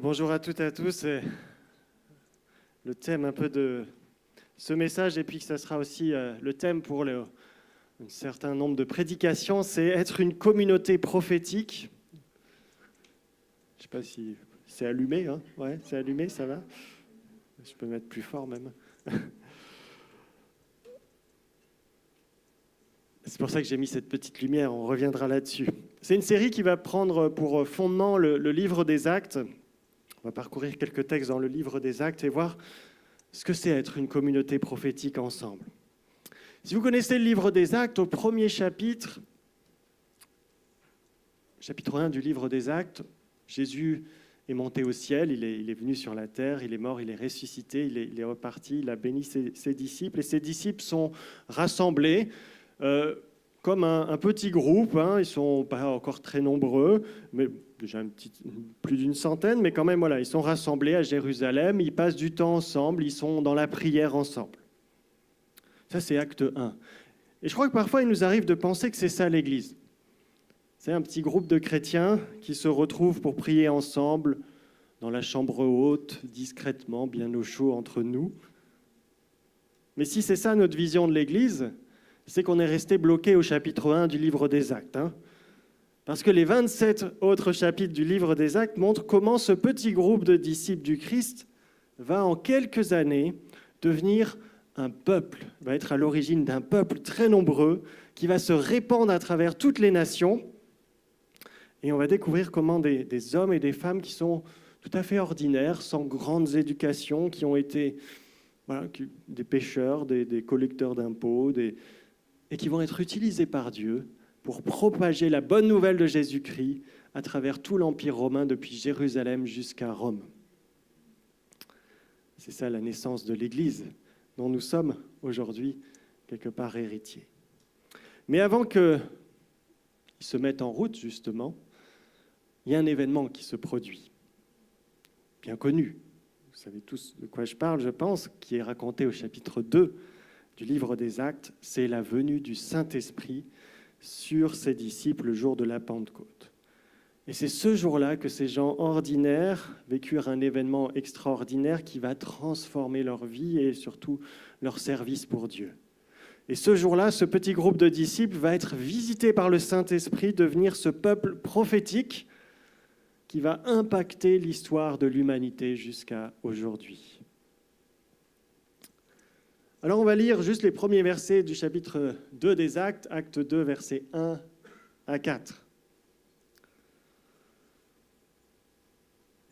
Bonjour à toutes et à tous. C'est le thème un peu de ce message, et puis que ça sera aussi le thème pour un certain nombre de prédications, c'est être une communauté prophétique. Je ne sais pas si c'est allumé, hein. Ouais, c'est allumé, ça va. Je peux mettre plus fort même. C'est pour ça que j'ai mis cette petite lumière, on reviendra là-dessus. C'est une série qui va prendre pour fondement le livre des Actes. On va parcourir quelques textes dans le livre des Actes et voir ce que c'est être une communauté prophétique ensemble. Si vous connaissez le livre des Actes, au premier chapitre 1 du livre des Actes, Jésus est monté au ciel, il est venu sur la terre, il est mort, il est ressuscité, il est reparti, il a béni ses disciples, et ses disciples sont rassemblés comme un petit groupe, hein. Ils ne sont pas encore très nombreux, mais déjà plus d'une centaine, mais quand même, voilà, ils sont rassemblés à Jérusalem, ils passent du temps ensemble, ils sont dans la prière ensemble. Ça, c'est acte 1. Et je crois que parfois, il nous arrive de penser que c'est ça l'Église. C'est un petit groupe de chrétiens qui se retrouvent pour prier ensemble dans la chambre haute, discrètement, bien au chaud entre nous. Mais si c'est ça notre vision de l'Église, c'est qu'on est resté bloqué au chapitre 1 du livre des Actes. Hein. Parce que les 27 autres chapitres du livre des Actes montrent comment ce petit groupe de disciples du Christ va en quelques années devenir un peuple, va être à l'origine d'un peuple très nombreux qui va se répandre à travers toutes les nations. Et on va découvrir comment des hommes et des femmes qui sont tout à fait ordinaires, sans grandes éducations, qui ont été des pêcheurs, des collecteurs d'impôts, et qui vont être utilisés par Dieu pour propager la bonne nouvelle de Jésus-Christ à travers tout l'Empire romain, depuis Jérusalem jusqu'à Rome. C'est ça la naissance de l'Église, dont nous sommes aujourd'hui quelque part héritiers. Mais avant qu'ils se mettent en route, justement, il y a un événement qui se produit, bien connu. Vous savez tous de quoi je parle, je pense, qui est raconté au chapitre 2 du livre des Actes. C'est la venue du Saint-Esprit sur ses disciples le jour de la Pentecôte. Et c'est ce jour-là que ces gens ordinaires vécurent un événement extraordinaire qui va transformer leur vie et surtout leur service pour Dieu. Et ce jour-là, ce petit groupe de disciples va être visité par le Saint-Esprit, devenir ce peuple prophétique qui va impacter l'histoire de l'humanité jusqu'à aujourd'hui. Alors on va lire juste les premiers versets du chapitre 2 des Actes, acte 2, versets 1 à 4.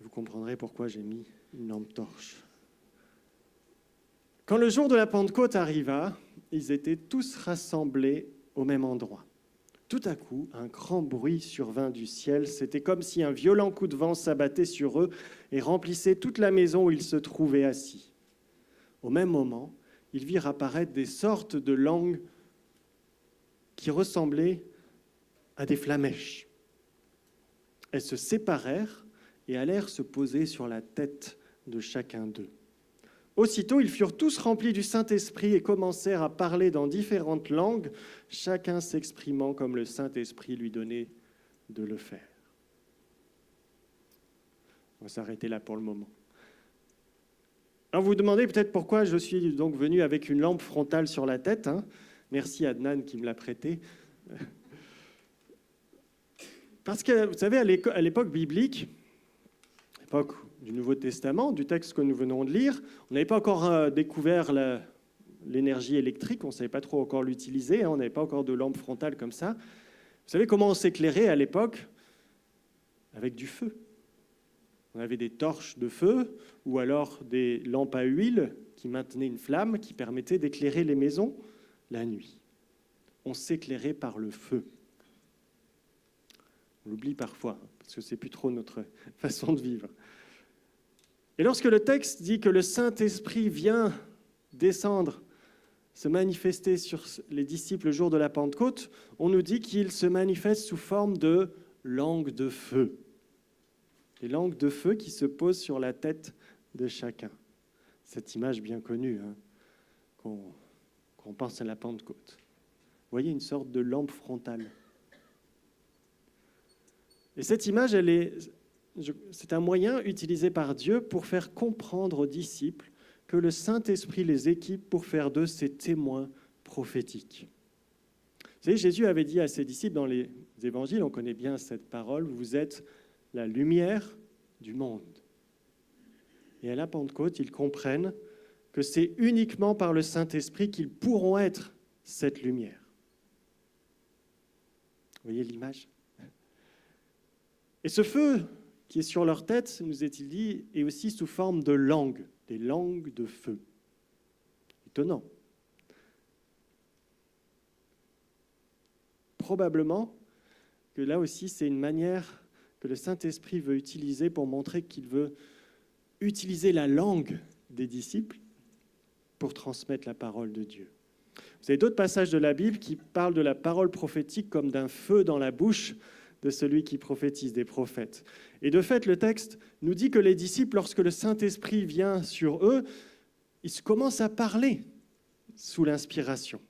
Vous comprendrez pourquoi j'ai mis une lampe torche. Quand le jour de la Pentecôte arriva, ils étaient tous rassemblés au même endroit. Tout à coup, un grand bruit survint du ciel. C'était comme si un violent coup de vent s'abattait sur eux et remplissait toute la maison où ils se trouvaient assis. Au même moment, ils virent apparaître des sortes de langues qui ressemblaient à des flammèches. Elles se séparèrent et allèrent se poser sur la tête de chacun d'eux. Aussitôt, ils furent tous remplis du Saint-Esprit et commencèrent à parler dans différentes langues, chacun s'exprimant comme le Saint-Esprit lui donnait de le faire. On va s'arrêter là pour le moment. Alors vous vous demandez peut-être pourquoi je suis donc venu avec une lampe frontale sur la tête. Hein. Merci à Adnan qui me l'a prêté. Parce que, vous savez, à l'époque biblique, l'époque du Nouveau Testament, du texte que nous venons de lire, on n'avait pas encore découvert l'énergie électrique, on ne savait pas trop encore l'utiliser, hein, on n'avait pas encore de lampe frontale comme ça. Vous savez comment on s'éclairait à l'époque? Avec du feu. On avait des torches de feu ou alors des lampes à huile qui maintenaient une flamme qui permettait d'éclairer les maisons la nuit. On s'éclairait par le feu. On l'oublie parfois, parce que ce n'est plus trop notre façon de vivre. Et lorsque le texte dit que le Saint-Esprit vient descendre, se manifester sur les disciples le jour de la Pentecôte, on nous dit qu'il se manifeste sous forme de langues de feu. Des langues de feu qui se posent sur la tête de chacun. Cette image bien connue, hein, qu'on pense à la Pentecôte. Vous voyez, une sorte de lampe frontale. Et cette image, elle est c'est un moyen utilisé par Dieu pour faire comprendre aux disciples que le Saint-Esprit les équipe pour faire d'eux ses témoins prophétiques. Vous savez, Jésus avait dit à ses disciples dans les évangiles, on connaît bien cette parole, vous êtes la lumière du monde. Et à la Pentecôte, ils comprennent que c'est uniquement par le Saint-Esprit qu'ils pourront être cette lumière. Vous voyez l'image ? Et ce feu qui est sur leur tête, nous est-il dit, est aussi sous forme de langues, des langues de feu. Étonnant. Probablement que là aussi, c'est une manière que le Saint-Esprit veut utiliser pour montrer qu'il veut utiliser la langue des disciples pour transmettre la parole de Dieu. Vous avez d'autres passages de la Bible qui parlent de la parole prophétique comme d'un feu dans la bouche de celui qui prophétise, des prophètes. Et de fait, le texte nous dit que les disciples, lorsque le Saint-Esprit vient sur eux, ils commencent à parler sous l'inspiration.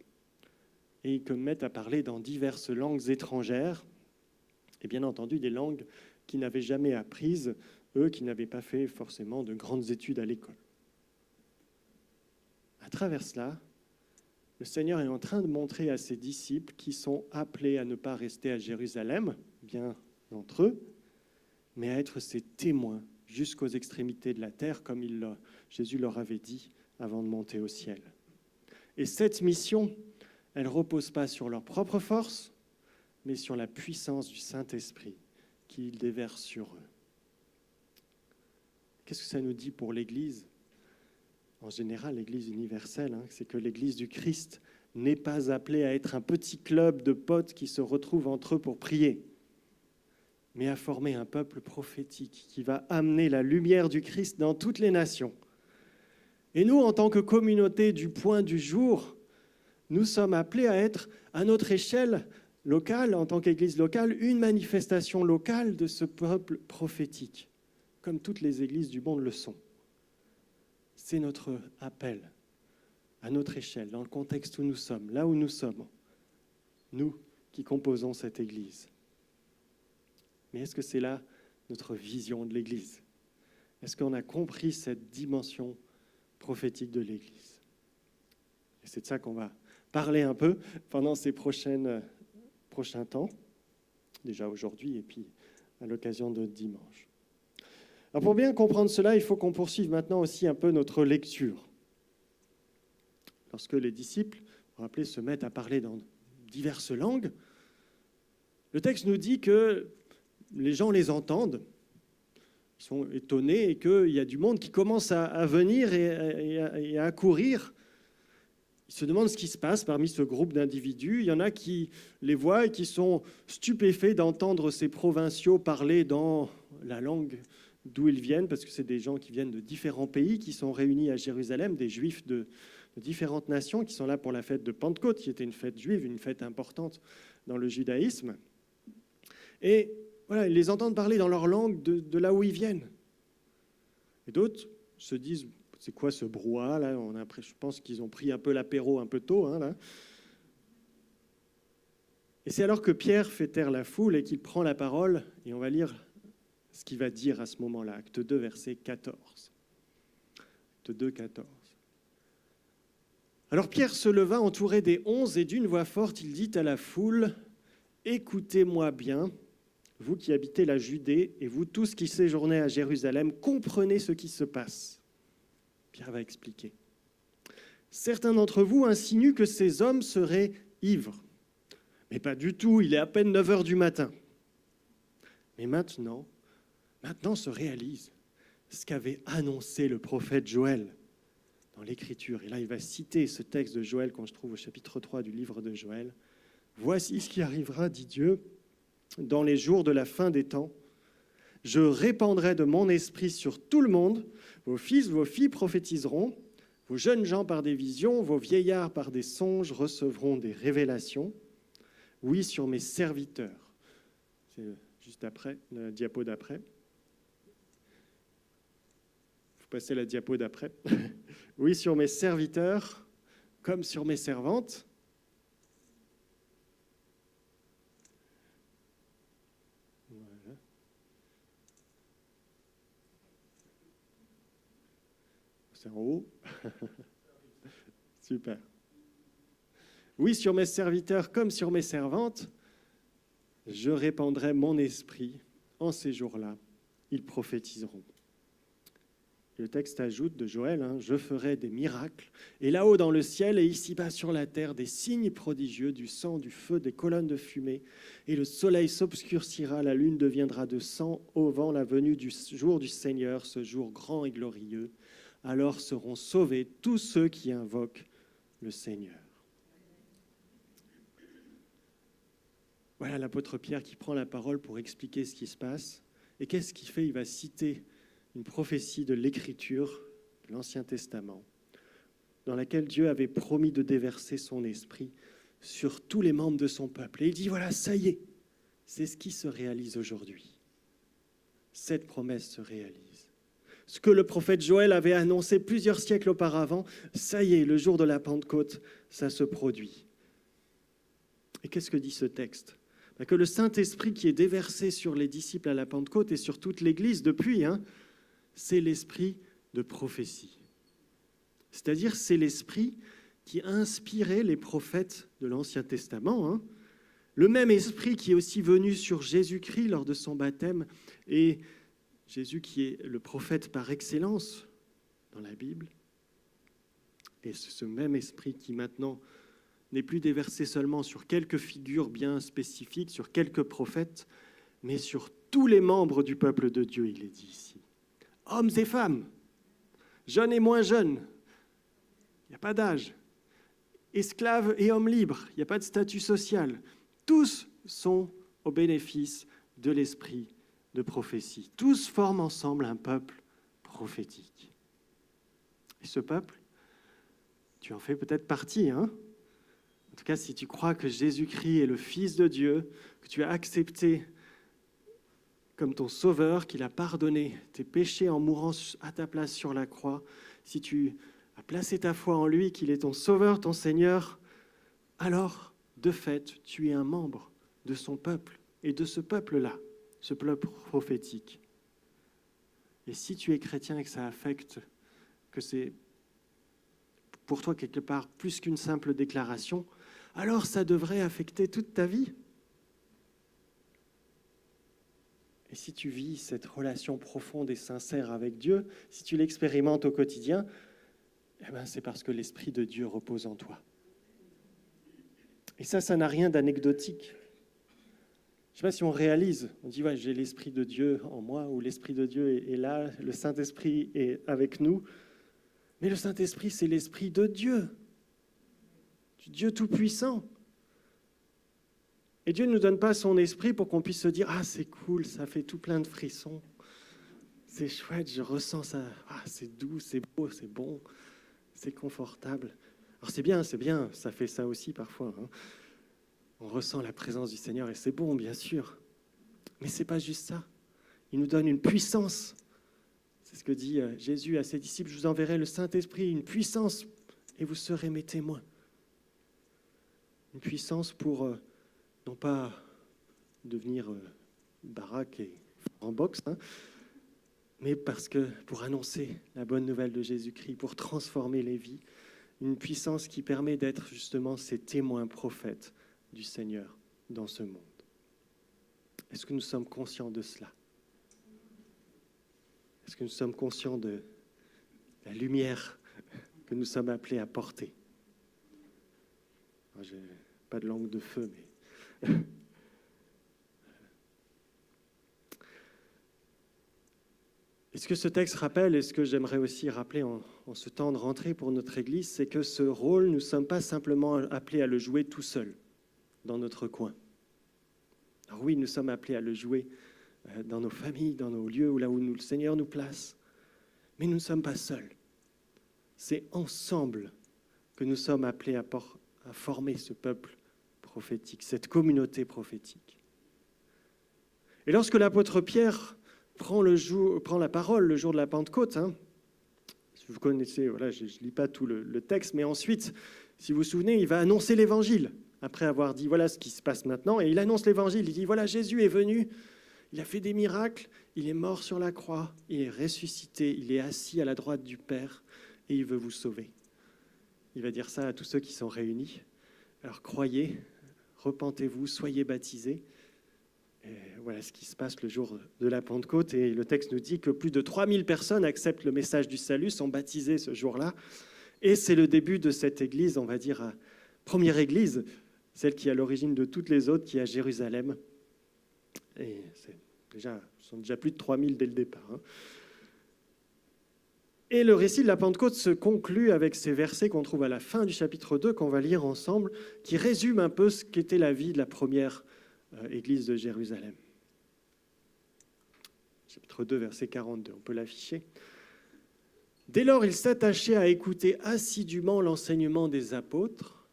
Et ils se mettent à parler dans diverses langues étrangères, et bien entendu des langues qu'ils n'avaient jamais apprises, eux qui n'avaient pas fait forcément de grandes études à l'école. À travers cela, le Seigneur est en train de montrer à ses disciples qui sont appelés à ne pas rester à Jérusalem, bien d'entre eux, mais à être ses témoins jusqu'aux extrémités de la terre, comme Jésus leur avait dit avant de monter au ciel. Et cette mission, elle ne repose pas sur leur propre force, mais sur la puissance du Saint-Esprit qu'il déverse sur eux. Qu'est-ce que ça nous dit pour l'Église ? En général, l'Église universelle, c'est que l'Église du Christ n'est pas appelée à être un petit club de potes qui se retrouvent entre eux pour prier, mais à former un peuple prophétique qui va amener la lumière du Christ dans toutes les nations. Et nous, en tant que communauté du point du jour, nous sommes appelés à être, à notre échelle locale, en tant qu'Église locale, une manifestation locale de ce peuple prophétique, comme toutes les églises du monde le sont. C'est notre appel, à notre échelle, dans le contexte où nous sommes, là où nous sommes, nous qui composons cette Église. Mais est-ce que c'est là notre vision de l'Église ? Est-ce qu'on a compris cette dimension prophétique de l'Église ? Et c'est de ça qu'on va parler un peu pendant ces prochains temps, déjà aujourd'hui et puis à l'occasion de dimanche. Alors pour bien comprendre cela, il faut qu'on poursuive maintenant aussi un peu notre lecture. Lorsque les disciples, vous vous rappelez, se mettent à parler dans diverses langues, le texte nous dit que les gens les entendent, ils sont étonnés et qu'il y a du monde qui commence à venir et à accourir. Ils se demandent ce qui se passe parmi ce groupe d'individus. Il y en a qui les voient et qui sont stupéfaits d'entendre ces provinciaux parler dans la langue d'où ils viennent, parce que c'est des gens qui viennent de différents pays, qui sont réunis à Jérusalem, des Juifs de différentes nations, qui sont là pour la fête de Pentecôte, qui était une fête juive, une fête importante dans le judaïsme. Et voilà, ils les entendent parler dans leur langue de là où ils viennent. Et d'autres se disent, c'est quoi ce brouhaha là ? Je pense qu'ils ont pris un peu l'apéro un peu tôt. Là. Et c'est alors que Pierre fait taire la foule et qu'il prend la parole, et on va lire ce qu'il va dire à ce moment-là, acte 2, verset 14. Acte 2, 14. Alors Pierre se leva entouré des 11 et d'une voix forte, il dit à la foule, « Écoutez-moi bien, vous qui habitez la Judée et vous tous qui séjournez à Jérusalem, comprenez ce qui se passe. » Pierre va expliquer. « Certains d'entre vous insinuent que ces hommes seraient ivres. Mais pas du tout, il est à peine 9 heures du matin. Mais maintenant se réalise ce qu'avait annoncé le prophète Joël dans l'Écriture. » Et là, il va citer ce texte de Joël qu'on se trouve au chapitre 3 du livre de Joël. « Voici ce qui arrivera, dit Dieu, dans les jours de la fin des temps. Je répandrai de mon esprit sur tout le monde. Vos fils, vos filles prophétiseront. Vos jeunes gens par des visions, vos vieillards par des songes recevront des révélations. Oui, sur mes serviteurs. » C'est juste après, la diapo d'après. Vous passez la diapo d'après. Oui, sur mes serviteurs, comme sur mes servantes. Voilà. C'est en haut. Super. Oui, sur mes serviteurs comme sur mes servantes, je répandrai mon esprit en ces jours-là. Ils prophétiseront. Le texte ajoute de Joël, je ferai des miracles, et là-haut dans le ciel et ici-bas sur la terre, des signes prodigieux, du sang, du feu, des colonnes de fumée, et le soleil s'obscurcira, la lune deviendra de sang au vent la venue du jour du Seigneur, ce jour grand et glorieux. Alors seront sauvés tous ceux qui invoquent le Seigneur. Voilà l'apôtre Pierre qui prend la parole pour expliquer ce qui se passe. Et qu'est-ce qu'il fait? Il va citer une prophétie de l'Écriture, de l'Ancien Testament, dans laquelle Dieu avait promis de déverser son esprit sur tous les membres de son peuple. Et il dit, voilà, ça y est, c'est ce qui se réalise aujourd'hui. Cette promesse se réalise. Ce que le prophète Joël avait annoncé plusieurs siècles auparavant, ça y est, le jour de la Pentecôte, ça se produit. Et qu'est-ce que dit ce texte? Que le Saint-Esprit qui est déversé sur les disciples à la Pentecôte et sur toute l'Église depuis, c'est l'esprit de prophétie. C'est-à-dire, c'est l'esprit qui a inspiré les prophètes de l'Ancien Testament. Le même esprit qui est aussi venu sur Jésus-Christ lors de son baptême, et Jésus qui est le prophète par excellence dans la Bible. Et ce même esprit qui maintenant n'est plus déversé seulement sur quelques figures bien spécifiques, sur quelques prophètes, mais sur tous les membres du peuple de Dieu, il est dit ici. Hommes et femmes, jeunes et moins jeunes, il n'y a pas d'âge. Esclaves et hommes libres, il n'y a pas de statut social. Tous sont au bénéfice de l'esprit de prophétie. Tous forment ensemble un peuple prophétique. Et ce peuple, tu en fais peut-être partie, En tout cas, si tu crois que Jésus-Christ est le Fils de Dieu, que tu as accepté comme ton sauveur, qu'il a pardonné tes péchés en mourant à ta place sur la croix, si tu as placé ta foi en lui, qu'il est ton sauveur, ton Seigneur, alors, de fait, tu es un membre de son peuple et de ce peuple-là, ce peuple prophétique. Et si tu es chrétien et que ça affecte, que c'est pour toi quelque part plus qu'une simple déclaration, alors ça devrait affecter toute ta vie. Et si tu vis cette relation profonde et sincère avec Dieu, si tu l'expérimentes au quotidien, c'est parce que l'Esprit de Dieu repose en toi. Et ça n'a rien d'anecdotique. Je ne sais pas si on réalise, on dit j'ai l'Esprit de Dieu en moi, ou l'Esprit de Dieu est là, le Saint-Esprit est avec nous. Mais le Saint-Esprit, c'est l'Esprit de Dieu, du Dieu Tout-Puissant. Et Dieu ne nous donne pas son esprit pour qu'on puisse se dire « Ah, c'est cool, ça fait tout plein de frissons. C'est chouette, je ressens ça. Ah, c'est doux, c'est beau, c'est bon, c'est confortable. » Alors c'est bien, ça fait ça aussi parfois. On ressent la présence du Seigneur et c'est bon, bien sûr. Mais ce n'est pas juste ça. Il nous donne une puissance. C'est ce que dit Jésus à ses disciples. « Je vous enverrai le Saint-Esprit, une puissance, et vous serez mes témoins. » Une puissance pour... non pas devenir baraque et en boxe, mais parce que pour annoncer la bonne nouvelle de Jésus-Christ, pour transformer les vies, une puissance qui permet d'être justement ces témoins prophètes du Seigneur dans ce monde. Est-ce que nous sommes conscients de cela? Est-ce que nous sommes conscients de la lumière que nous sommes appelés à porter? Alors, j'ai pas de langue de feu, mais et ce que ce texte rappelle, et ce que j'aimerais aussi rappeler en ce temps de rentrée pour notre Église, c'est que ce rôle, nous ne sommes pas simplement appelés à le jouer tout seul, dans notre coin. Alors oui, nous sommes appelés à le jouer dans nos familles, dans nos lieux, là où le Seigneur nous place, mais nous ne sommes pas seuls. C'est ensemble que nous sommes appelés à former ce peuple prophétique, cette communauté prophétique. Et lorsque l'apôtre Pierre prend la parole le jour de la Pentecôte, vous connaissez, voilà, je ne lis pas tout le texte, mais ensuite, si vous vous souvenez, il va annoncer l'évangile, après avoir dit voilà ce qui se passe maintenant, et il annonce l'évangile, il dit voilà, Jésus est venu, Il a fait des miracles, il est mort sur la croix, il est ressuscité, il est assis à la droite du Père et il veut vous sauver. Il va dire ça à tous ceux qui sont réunis. Alors croyez, repentez-vous, soyez baptisés. Et voilà ce qui se passe le jour de la Pentecôte. Et le texte nous dit que plus de 3000 personnes acceptent le message du salut, sont baptisées ce jour-là. Et c'est le début de cette église, on va dire, première église, celle qui est à l'origine de toutes les autres, qui est à Jérusalem. Et ce sont déjà plus de 3000 dès le départ. Et le récit de la Pentecôte se conclut avec ces versets qu'on trouve à la fin du chapitre 2, qu'on va lire ensemble, qui résument un peu ce qu'était la vie de la première église de Jérusalem. Chapitre 2, verset 42, on peut l'afficher. Dès lors, ils s'attachaient à écouter assidûment l'enseignement des apôtres,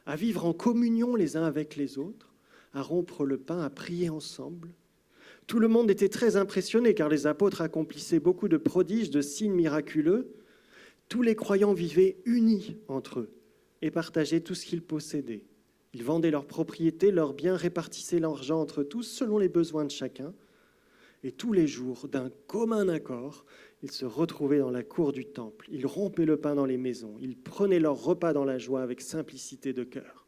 à vivre en communion les uns avec les autres, à rompre le pain, à prier ensemble. Tout le monde était très impressionné car les apôtres accomplissaient beaucoup de prodiges, de signes miraculeux. Tous les croyants vivaient unis entre eux et partageaient tout ce qu'ils possédaient. Ils vendaient leurs propriétés, leurs biens, répartissaient l'argent entre tous selon les besoins de chacun. Et tous les jours, d'un commun accord, ils se retrouvaient dans la cour du temple. Ils rompaient le pain dans les maisons. Ils prenaient leur repas dans la joie avec simplicité de cœur.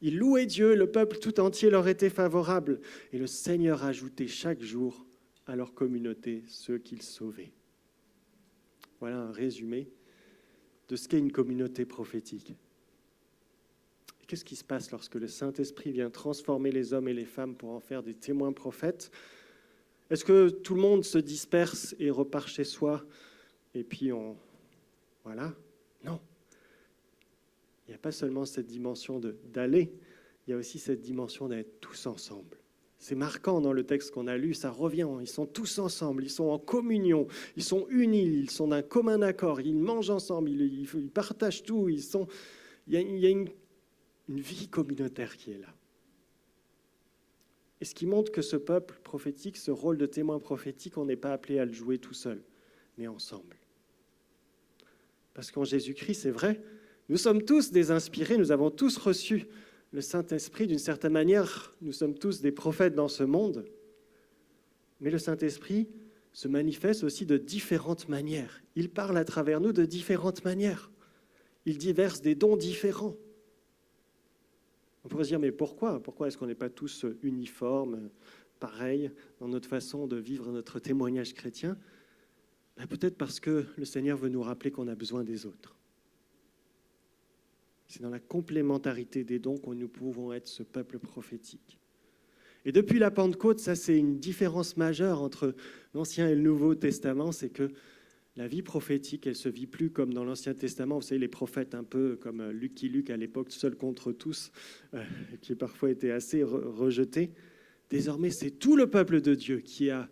Ils louaient Dieu, le peuple tout entier leur était favorable. Et le Seigneur ajoutait chaque jour à leur communauté ceux qu'il sauvait. Voilà un résumé de ce qu'est une communauté prophétique. Et qu'est-ce qui se passe lorsque le Saint-Esprit vient transformer les hommes et les femmes pour en faire des témoins prophètes ? Est-ce que tout le monde se disperse et repart chez soi et puis voilà ? Non. Il n'y a pas seulement cette dimension d'aller, il y a aussi cette dimension d'être tous ensemble. C'est marquant dans le texte qu'on a lu, ça revient, ils sont tous ensemble, ils sont en communion, ils sont unis, ils sont d'un commun accord, ils mangent ensemble, ils partagent tout, il y a une vie communautaire qui est là. Et ce qui montre que ce peuple prophétique, ce rôle de témoin prophétique, on n'est pas appelé à le jouer tout seul, mais ensemble. Parce qu'en Jésus-Christ, c'est vrai, nous sommes tous des inspirés, nous avons tous reçu le Saint-Esprit d'une certaine manière, nous sommes tous des prophètes dans ce monde, mais le Saint-Esprit se manifeste aussi de différentes manières. Il parle à travers nous de différentes manières. Il déverse des dons différents. On pourrait se dire, mais pourquoi ? Pourquoi est-ce qu'on n'est pas tous uniformes, pareils, dans notre façon de vivre notre témoignage chrétien ? Peut-être parce que le Seigneur veut nous rappeler qu'on a besoin des autres. C'est dans la complémentarité des dons que nous pouvons être ce peuple prophétique. Et depuis la Pentecôte, ça c'est une différence majeure entre l'Ancien et le Nouveau Testament, c'est que la vie prophétique, elle ne se vit plus comme dans l'Ancien Testament. Vous savez, les prophètes un peu comme Lucky Luke à l'époque, seul contre tous, qui parfois était assez rejeté. Désormais, c'est tout le peuple de Dieu qui a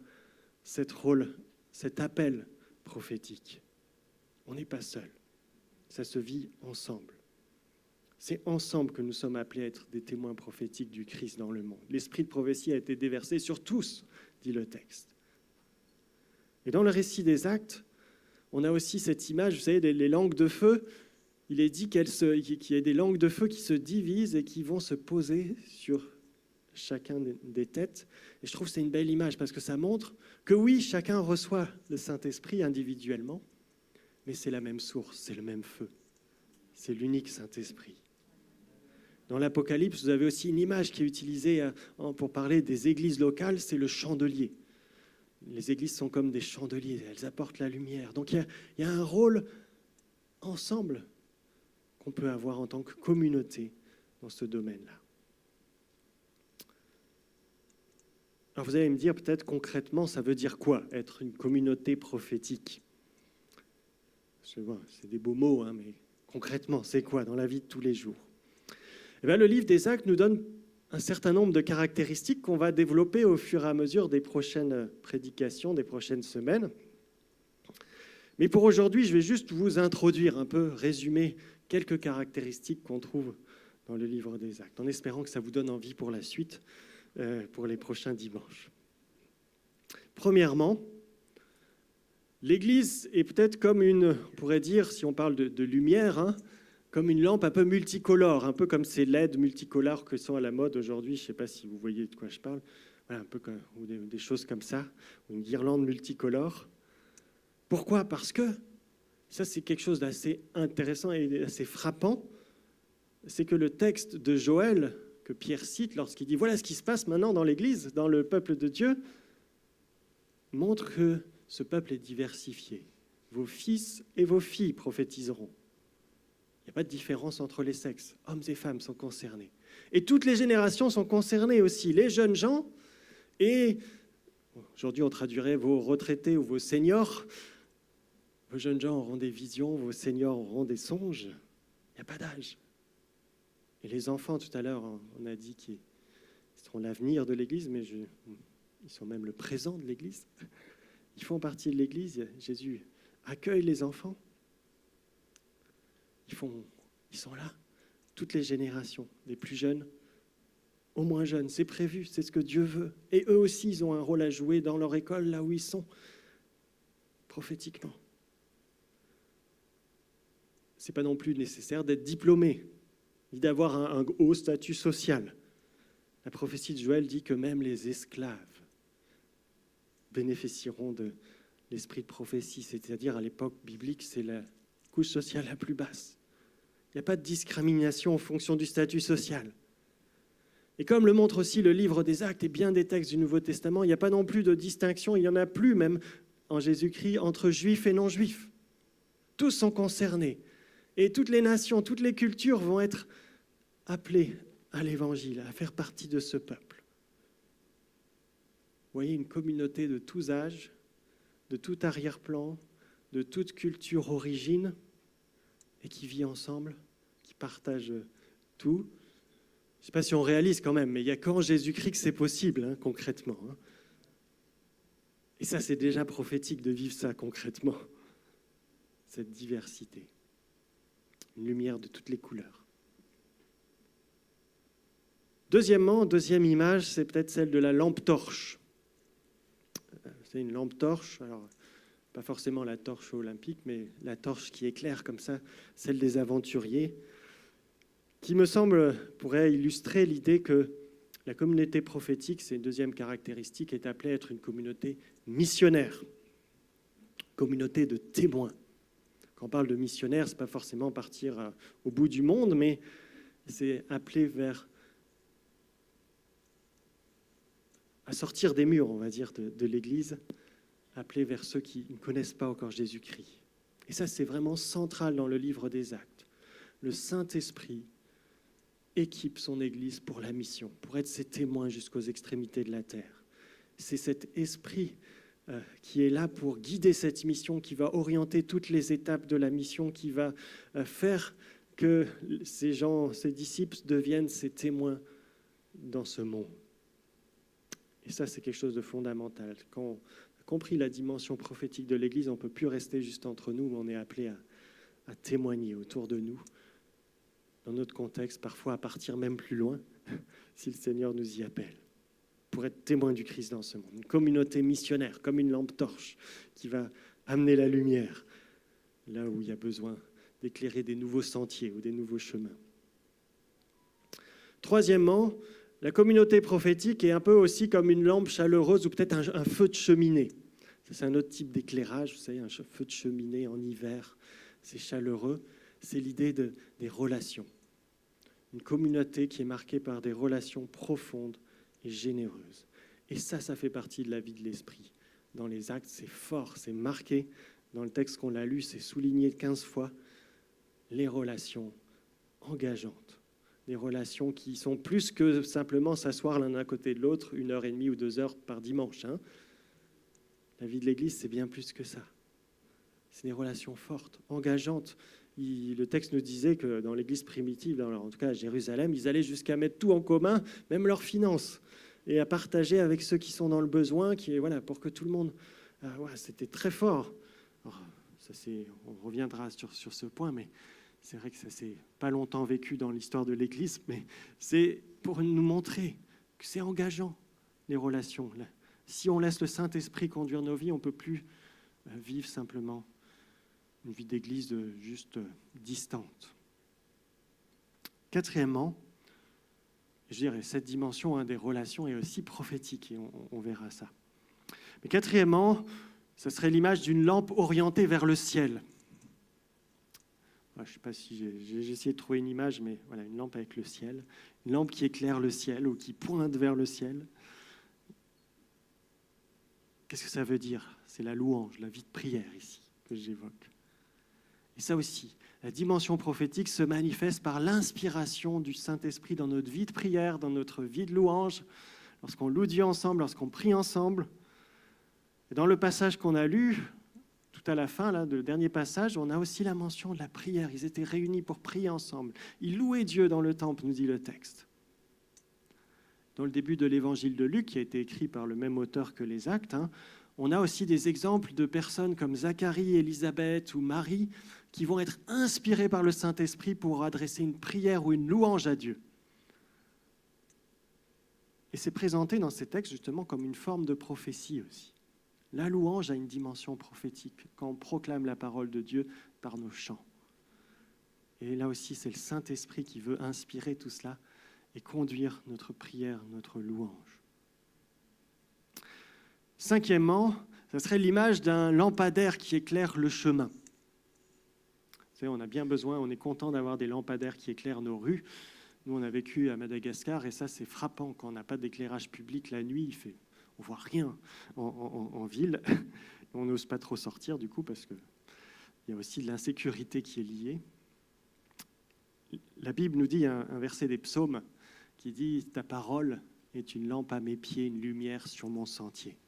cet rôle, cet appel prophétique. On n'est pas seul. Ça se vit ensemble. C'est ensemble que nous sommes appelés à être des témoins prophétiques du Christ dans le monde. L'esprit de prophétie a été déversé sur tous, dit le texte. Et dans le récit des Actes, on a aussi cette image, vous savez, les langues de feu. Il est dit qu'il y a des langues de feu qui se divisent et qui vont se poser sur chacun des têtes. Et je trouve que c'est une belle image parce que ça montre que oui, chacun reçoit le Saint-Esprit individuellement, mais c'est la même source, c'est le même feu. C'est l'unique Saint-Esprit. Dans l'Apocalypse, vous avez aussi une image qui est utilisée pour parler des églises locales, c'est le chandelier. Les églises sont comme des chandeliers, elles apportent la lumière. Donc il y a un rôle ensemble qu'on peut avoir en tant que communauté dans ce domaine-là. Alors vous allez me dire peut-être concrètement, ça veut dire quoi, être une communauté prophétique ? Je vois, c'est des beaux mots, mais concrètement, c'est quoi dans la vie de tous les jours ? Eh bien, le livre des Actes nous donne un certain nombre de caractéristiques qu'on va développer au fur et à mesure des prochaines prédications, des prochaines semaines. Mais pour aujourd'hui, je vais juste vous introduire un peu, résumer quelques caractéristiques qu'on trouve dans le livre des Actes, en espérant que ça vous donne envie pour la suite, pour les prochains dimanches. Premièrement, l'Église est peut-être comme on pourrait dire, si on parle de lumière, comme une lampe un peu multicolore, un peu comme ces LED multicolores que sont à la mode aujourd'hui. Je ne sais pas si vous voyez de quoi je parle. Voilà, un peu comme, ou des choses comme ça, ou une guirlande multicolore. Pourquoi? Parce que, ça c'est quelque chose d'assez intéressant et d'assez frappant, c'est que le texte de Joël, que Pierre cite lorsqu'il dit « Voilà ce qui se passe maintenant dans l'Église, dans le peuple de Dieu », montre que ce peuple est diversifié. Vos fils et vos filles prophétiseront. Il n'y a pas de différence entre les sexes. Hommes et femmes sont concernés. Et toutes les générations sont concernées aussi. Les jeunes gens et, aujourd'hui on traduirait vos retraités ou vos seniors. Vos jeunes gens auront des visions, vos seniors auront des songes. Il n'y a pas d'âge. Et les enfants, tout à l'heure, on a dit qu'ils seront l'avenir de l'Église, mais ils sont même le présent de l'Église. Ils font partie de l'Église. Jésus accueille les enfants. Ils sont là, toutes les générations, des plus jeunes aux moins jeunes. C'est prévu, c'est ce que Dieu veut. Et eux aussi, ils ont un rôle à jouer dans leur école, là où ils sont, prophétiquement. Ce n'est pas non plus nécessaire d'être diplômé, ni d'avoir un haut statut social. La prophétie de Joël dit que même les esclaves bénéficieront de l'esprit de prophétie, c'est-à-dire à l'époque biblique, c'est la couche sociale la plus basse. Il n'y a pas de discrimination en fonction du statut social. Et comme le montre aussi le livre des Actes et bien des textes du Nouveau Testament, il n'y a pas non plus de distinction, il n'y en a plus même en Jésus-Christ entre juifs et non-juifs. Tous sont concernés. Et toutes les nations, toutes les cultures vont être appelées à l'Évangile, à faire partie de ce peuple. Vous voyez, une communauté de tous âges, de tout arrière-plan, de toute culture origine, et qui vit ensemble, qui partage tout. Je ne sais pas si on réalise quand même, mais il n'y a qu'en Jésus-Christ que c'est possible, concrètement. Et ça, c'est déjà prophétique de vivre ça concrètement, cette diversité. Une lumière de toutes les couleurs. Deuxièmement, deuxième image, c'est peut-être celle de la lampe torche. C'est une lampe torche, alors pas forcément la torche olympique, mais la torche qui éclaire comme ça, celle des aventuriers, qui me semble pourrait illustrer l'idée que la communauté prophétique, c'est une deuxième caractéristique, est appelée à être une communauté missionnaire, communauté de témoins. Quand on parle de missionnaire, ce n'est pas forcément partir au bout du monde, mais c'est appeler à sortir des murs, on va dire, de l'Église, appeler vers ceux qui ne connaissent pas encore Jésus-Christ. Et ça, c'est vraiment central dans le livre des Actes. Le Saint-Esprit équipe son Église pour la mission, pour être ses témoins jusqu'aux extrémités de la terre. C'est cet esprit qui est là pour guider cette mission, qui va orienter toutes les étapes de la mission, qui va faire que ces gens, ces disciples deviennent ses témoins dans ce monde. Et ça, c'est quelque chose de fondamental. Quand on a compris la dimension prophétique de l'Église, on ne peut plus rester juste entre nous, mais on est appelé à témoigner autour de nous, dans notre contexte, parfois à partir même plus loin, si le Seigneur nous y appelle, pour être témoin du Christ dans ce monde. Une communauté missionnaire, comme une lampe torche, qui va amener la lumière là où il y a besoin d'éclairer des nouveaux sentiers ou des nouveaux chemins. Troisièmement, la communauté prophétique est un peu aussi comme une lampe chaleureuse ou peut-être un feu de cheminée. C'est un autre type d'éclairage, vous savez, un feu de cheminée en hiver, c'est chaleureux. C'est l'idée des relations. Une communauté qui est marquée par des relations profondes et généreuses. Et ça fait partie de la vie de l'esprit. Dans les Actes, c'est fort, c'est marqué. Dans le texte qu'on a lu, c'est souligné 15 fois. Les relations engageantes. Des relations qui sont plus que simplement s'asseoir l'un à côté de l'autre 1h30 ou 2 heures par dimanche. La vie de l'Église, c'est bien plus que ça. C'est des relations fortes, engageantes. Le texte nous disait que dans l'Église primitive, en tout cas à Jérusalem, ils allaient jusqu'à mettre tout en commun, même leurs finances, et à partager avec ceux qui sont dans le besoin, pour que tout le monde... c'était très fort. Alors, on reviendra sur ce point, mais c'est vrai que ça s'est pas longtemps vécu dans l'histoire de l'Église, mais c'est pour nous montrer que c'est engageant, les relations. Si on laisse le Saint-Esprit conduire nos vies, on ne peut plus vivre simplement une vie d'église juste distante. Quatrièmement, Je dirais, cette dimension des relations est aussi prophétique, et on verra ça. Mais quatrièmement, ce serait l'image d'une lampe orientée vers le ciel. Je ne sais pas si j'ai essayé de trouver une image, mais voilà, une lampe avec le ciel, une lampe qui éclaire le ciel ou qui pointe vers le ciel. Qu'est-ce que ça veut dire? C'est la louange, la vie de prière ici que j'évoque. Et ça aussi, la dimension prophétique se manifeste par l'inspiration du Saint-Esprit dans notre vie de prière, dans notre vie de louange, lorsqu'on loue Dieu ensemble, lorsqu'on prie ensemble. Et dans le passage qu'on a lu, tout à la fin, là, le dernier passage, on a aussi la mention de la prière. Ils étaient réunis pour prier ensemble. Ils louaient Dieu dans le temple, nous dit le texte. Dans le début de l'évangile de Luc, qui a été écrit par le même auteur que les Actes, on a aussi des exemples de personnes comme Zacharie, Élisabeth ou Marie qui vont être inspirées par le Saint-Esprit pour adresser une prière ou une louange à Dieu. Et c'est présenté dans ces textes justement comme une forme de prophétie aussi. La louange a une dimension prophétique quand on proclame la parole de Dieu par nos chants. Et là aussi, c'est le Saint-Esprit qui veut inspirer tout cela et conduire notre prière, notre louange. Cinquièmement, ce serait l'image d'un lampadaire qui éclaire le chemin. Vous savez, on a bien besoin, on est content d'avoir des lampadaires qui éclairent nos rues. Nous, on a vécu à Madagascar et ça, c'est frappant. Quand on n'a pas d'éclairage public la nuit, on ne voit rien en ville. On n'ose pas trop sortir du coup parce qu'il y a aussi de l'insécurité qui est liée. La Bible nous dit un verset des psaumes qui dit « Ta parole est une lampe à mes pieds, une lumière sur mon sentier ».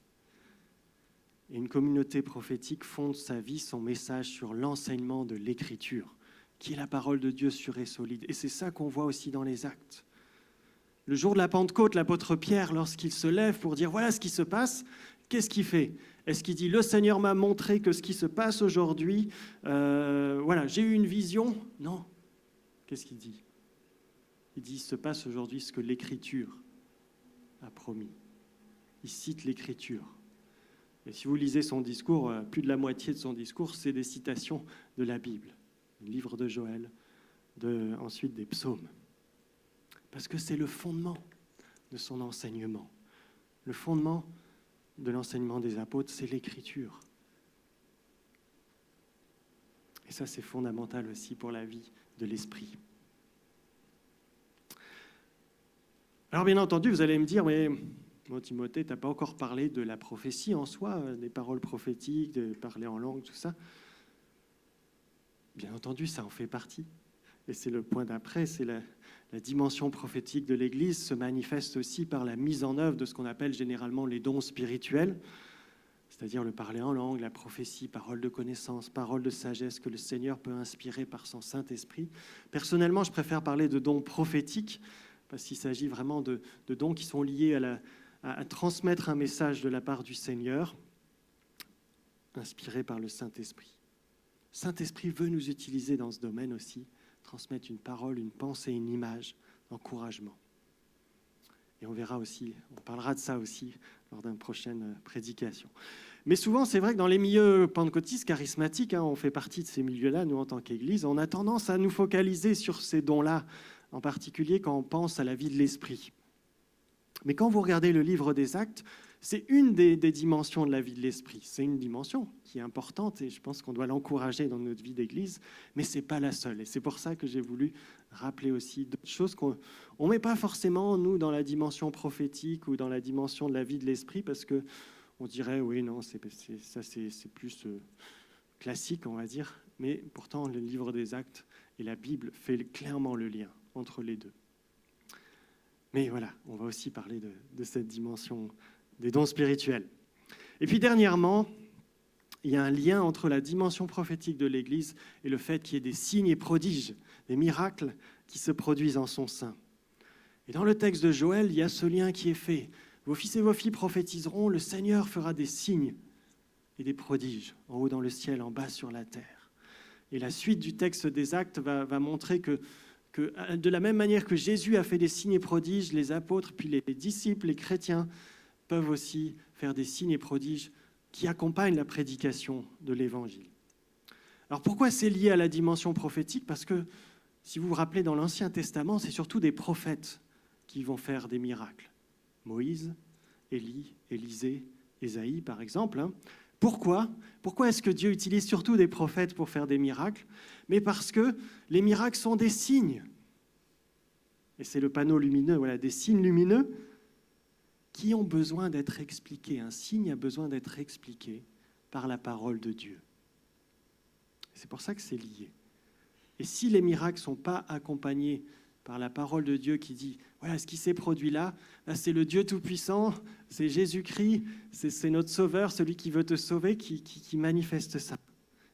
Et une communauté prophétique fonde sa vie, son message sur l'enseignement de l'Écriture, qui est la parole de Dieu sûre et solide. Et c'est ça qu'on voit aussi dans les Actes. Le jour de la Pentecôte, l'apôtre Pierre, lorsqu'il se lève pour dire « Voilà ce qui se passe », qu'est-ce qu'il fait? Est-ce qu'il dit « Le Seigneur m'a montré que ce qui se passe aujourd'hui, voilà, j'ai eu une vision ?» Non. Qu'est-ce qu'il dit? Il dit « Il se passe aujourd'hui ce que l'Écriture a promis ». Il cite l'Écriture. Et si vous lisez son discours, plus de la moitié de son discours, c'est des citations de la Bible, le livre de Joël, ensuite des psaumes. Parce que c'est le fondement de son enseignement. Le fondement de l'enseignement des apôtres, c'est l'Écriture. Et ça, c'est fondamental aussi pour la vie de l'esprit. Alors, bien entendu, vous allez me dire, mais bon, Timothée, tu n'as pas encore parlé de la prophétie en soi, des paroles prophétiques, de parler en langue, tout ça. Bien entendu, ça en fait partie. Et c'est le point d'après, c'est la dimension prophétique de l'Église se manifeste aussi par la mise en œuvre de ce qu'on appelle généralement les dons spirituels, c'est-à-dire le parler en langue, la prophétie, parole de connaissance, parole de sagesse que le Seigneur peut inspirer par son Saint-Esprit. Personnellement, je préfère parler de dons prophétiques, parce qu'il s'agit vraiment de dons qui sont liés à transmettre un message de la part du Seigneur, inspiré par le Saint-Esprit. Le Saint-Esprit veut nous utiliser dans ce domaine aussi, transmettre une parole, une pensée, une image d'encouragement. Et on verra aussi, on parlera de ça aussi lors d'une prochaine prédication. Mais souvent, c'est vrai que dans les milieux pentecôtistes, charismatiques, on fait partie de ces milieux-là, nous en tant qu'Église, on a tendance à nous focaliser sur ces dons-là, en particulier quand on pense à la vie de l'esprit. Mais quand vous regardez le livre des Actes, c'est une des dimensions de la vie de l'esprit. C'est une dimension qui est importante et je pense qu'on doit l'encourager dans notre vie d'église, mais ce n'est pas la seule. Et c'est pour ça que j'ai voulu rappeler aussi d'autres choses qu'on ne met pas forcément, nous, dans la dimension prophétique ou dans la dimension de la vie de l'esprit, parce qu'on dirait, oui, non, c'est plus classique, on va dire. Mais pourtant, le livre des Actes et la Bible fait clairement le lien entre les deux. Mais voilà, on va aussi parler de cette dimension des dons spirituels. Et puis dernièrement, il y a un lien entre la dimension prophétique de l'Église et le fait qu'il y ait des signes et prodiges, des miracles qui se produisent en son sein. Et dans le texte de Joël, il y a ce lien qui est fait. Vos fils et vos filles prophétiseront, le Seigneur fera des signes et des prodiges, en haut dans le ciel, en bas sur la terre. Et la suite du texte des Actes va montrer que de la même manière que Jésus a fait des signes et prodiges, les apôtres, puis les disciples, les chrétiens, peuvent aussi faire des signes et prodiges qui accompagnent la prédication de l'Évangile. Alors pourquoi c'est lié à la dimension prophétique? Parce que, si vous vous rappelez, dans l'Ancien Testament, c'est surtout des prophètes qui vont faire des miracles. Moïse, Élie, Élisée, Ésaïe, par exemple. Pourquoi ? Pourquoi est-ce que Dieu utilise surtout des prophètes pour faire des miracles ? Mais parce que les miracles sont des signes. Et c'est le panneau lumineux, voilà, des signes lumineux qui ont besoin d'être expliqués. Un signe a besoin d'être expliqué par la parole de Dieu. C'est pour ça que c'est lié. Et si les miracles ne sont pas accompagnés par la parole de Dieu qui dit « Voilà, ce qui s'est produit là, c'est le Dieu Tout-Puissant, c'est Jésus-Christ, c'est notre Sauveur, celui qui veut te sauver, qui manifeste ça. »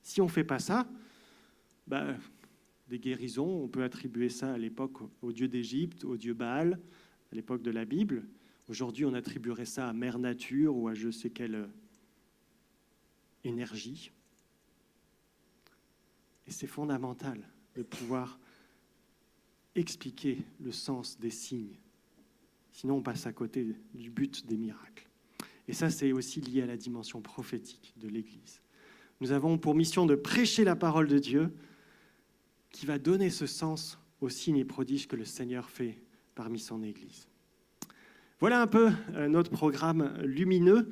Si on ne fait pas ça, des guérisons, on peut attribuer ça à l'époque au Dieu d'Égypte, au Dieu Baal, à l'époque de la Bible. Aujourd'hui, on attribuerait ça à Mère Nature ou à je sais quelle énergie. Et c'est fondamental de pouvoir expliquer le sens des signes. Sinon, on passe à côté du but des miracles. Et ça, c'est aussi lié à la dimension prophétique de l'Église. Nous avons pour mission de prêcher la parole de Dieu qui va donner ce sens aux signes et prodiges que le Seigneur fait parmi son Église. Voilà un peu notre programme lumineux.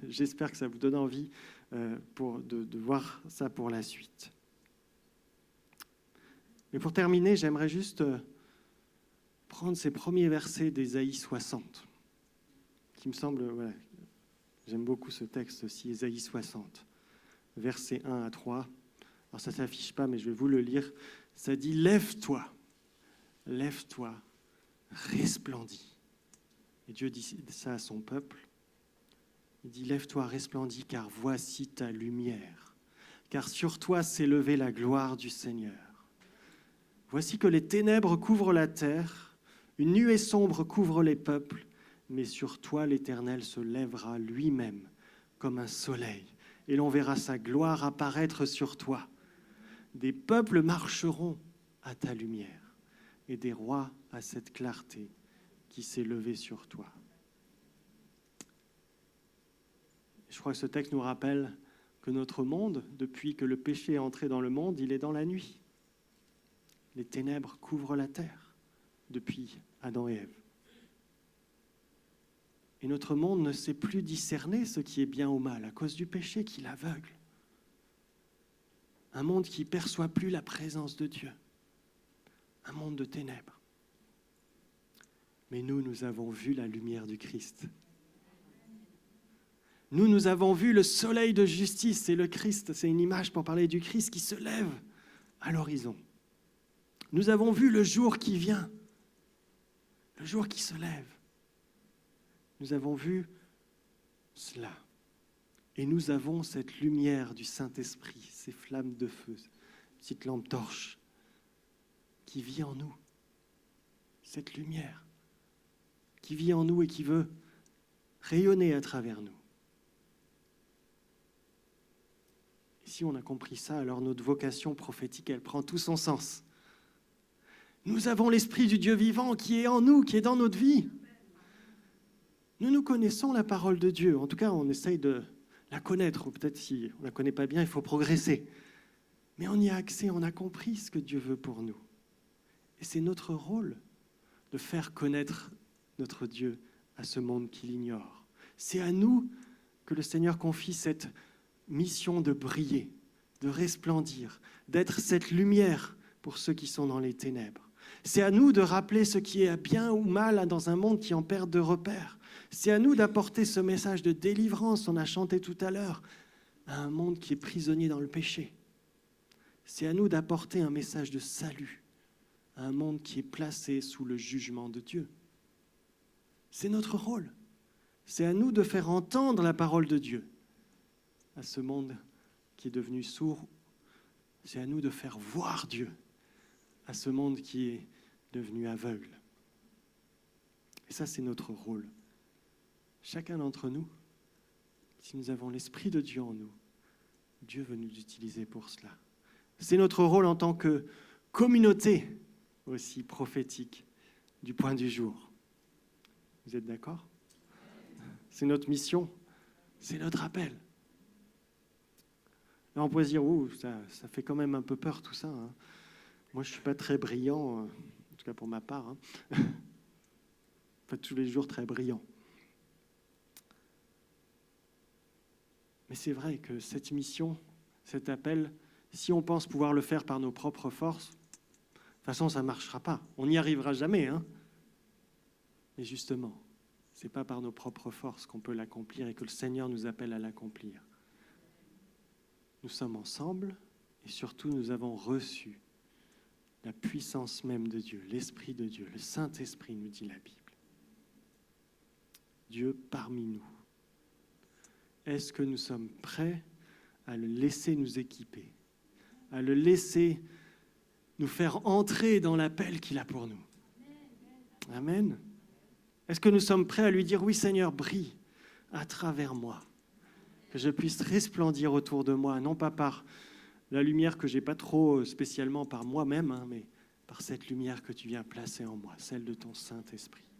J'espère que ça vous donne envie de voir ça pour la suite. Mais pour terminer, j'aimerais juste prendre ces premiers versets d'Ésaïe 60, qui me semble, voilà, j'aime beaucoup ce texte aussi, Ésaïe 60, versets 1 à 3. Alors ça ne s'affiche pas, mais je vais vous le lire. Ça dit « Lève-toi, lève-toi, resplendis ». Et Dieu dit ça à son peuple. Il dit « Lève-toi, resplendis, car voici ta lumière, car sur toi s'est levée la gloire du Seigneur. Voici que les ténèbres couvrent la terre, une nuée sombre couvre les peuples, mais sur toi l'Éternel se lèvera lui-même comme un soleil, et l'on verra sa gloire apparaître sur toi. Des peuples marcheront à ta lumière, et des rois à cette clarté qui s'est levée sur toi. » Je crois que ce texte nous rappelle que notre monde, depuis que le péché est entré dans le monde, il est dans la nuit. Les ténèbres couvrent la terre depuis Adam et Ève. Et notre monde ne sait plus discerner ce qui est bien ou mal à cause du péché qui l'aveugle. Un monde qui ne perçoit plus la présence de Dieu. Un monde de ténèbres. Mais nous avons vu la lumière du Christ. Nous avons vu le soleil de justice. C'est le Christ, c'est une image pour parler du Christ qui se lève à l'horizon. Nous avons vu le jour qui vient, le jour qui se lève. Nous avons vu cela. Et nous avons cette lumière du Saint-Esprit, ces flammes de feu, petite lampe torche qui vit en nous. Cette lumière qui vit en nous et qui veut rayonner à travers nous. Et si on a compris ça, alors notre vocation prophétique, elle prend tout son sens. Nous avons l'Esprit du Dieu vivant qui est en nous, qui est dans notre vie. Nous connaissons la parole de Dieu. En tout cas, on essaye de la connaître. Ou peut-être si on ne la connaît pas bien, il faut progresser. Mais on y a accès, on a compris ce que Dieu veut pour nous. Et c'est notre rôle de faire connaître notre Dieu à ce monde qui l'ignore. C'est à nous que le Seigneur confie cette mission de briller, de resplendir, d'être cette lumière pour ceux qui sont dans les ténèbres. C'est à nous de rappeler ce qui est bien ou mal dans un monde qui en perd de repères. C'est à nous d'apporter ce message de délivrance, on a chanté tout à l'heure, à un monde qui est prisonnier dans le péché. C'est à nous d'apporter un message de salut à un monde qui est placé sous le jugement de Dieu. C'est notre rôle. C'est à nous de faire entendre la parole de Dieu à ce monde qui est devenu sourd. C'est à nous de faire voir Dieu à ce monde qui est devenu aveugle. Et ça, c'est notre rôle. Chacun d'entre nous, si nous avons l'Esprit de Dieu en nous, Dieu veut nous utiliser pour cela. C'est notre rôle en tant que communauté aussi prophétique du point du jour. Vous êtes d'accord ? C'est notre mission, c'est notre appel. Là, on pourrait se dire, ça fait quand même un peu peur tout ça. Moi, je ne suis pas très brillant, en tout cas pour ma part. pas tous les jours très brillant. Mais c'est vrai que cette mission, cet appel, si on pense pouvoir le faire par nos propres forces, de toute façon, ça ne marchera pas. On n'y arrivera jamais. Mais justement, ce n'est pas par nos propres forces qu'on peut l'accomplir et que le Seigneur nous appelle à l'accomplir. Nous sommes ensemble et surtout nous avons reçu la puissance même de Dieu, l'Esprit de Dieu, le Saint-Esprit, nous dit la Bible. Dieu parmi nous. Est-ce que nous sommes prêts à le laisser nous équiper, à le laisser nous faire entrer dans l'appel qu'il a pour nous? Amen. Est-ce que nous sommes prêts à lui dire, oui Seigneur, brille à travers moi, que je puisse resplendir autour de moi, non pas par la lumière que je n'ai pas trop spécialement par moi-même, mais par cette lumière que tu viens placer en moi, celle de ton Saint-Esprit.